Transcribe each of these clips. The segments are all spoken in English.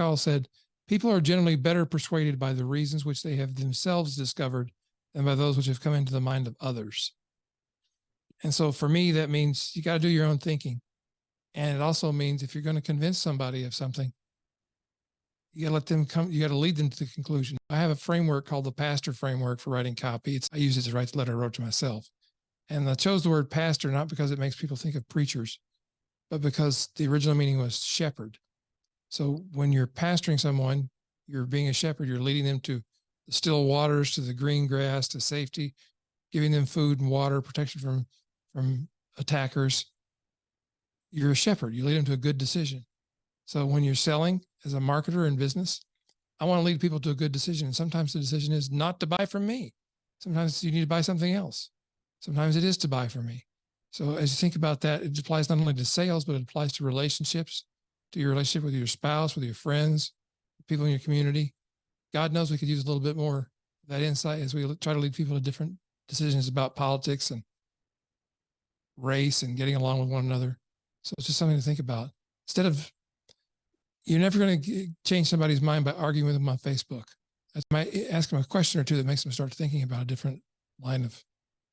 Pascal said, people are generally better persuaded by the reasons which they have themselves discovered than by those which have come into the mind of others. And so for me, that means you got to do your own thinking. And it also means if you're going to convince somebody of something, you got to let them come, you got to lead them to the conclusion. I have a framework called the pastor framework for writing copy. I use it to write the letter I wrote to myself. And I chose the word pastor, not because it makes people think of preachers, but because the original meaning was shepherd. So when you're pastoring someone, you're being a shepherd, you're leading them to the still waters, to the green grass, to safety, giving them food and water, protection from attackers. You're a shepherd. You lead them to a good decision. So when you're selling as a marketer in business, I want to lead people to a good decision. And sometimes the decision is not to buy from me. Sometimes you need to buy something else. Sometimes it is to buy from me. So as you think about that, it applies not only to sales, but it applies to relationships, to your relationship with your spouse, with your friends, people in your community. God knows we could use a little bit more of that insight as we try to lead people to different decisions about politics and race and getting along with one another. So it's just something to think about. Instead of, you're never going to change somebody's mind by arguing with them on Facebook. I might ask them a question or two that makes them start thinking about a different line of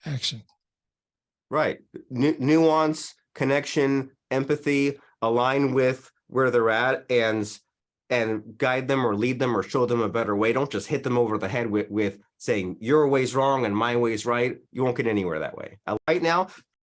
action. Right. Nuance, connection, empathy, align with where they're at and guide them or lead them or show them a better way. Don't just hit them over the head with saying your way's wrong and my way's right. You won't get anywhere that way. Right now,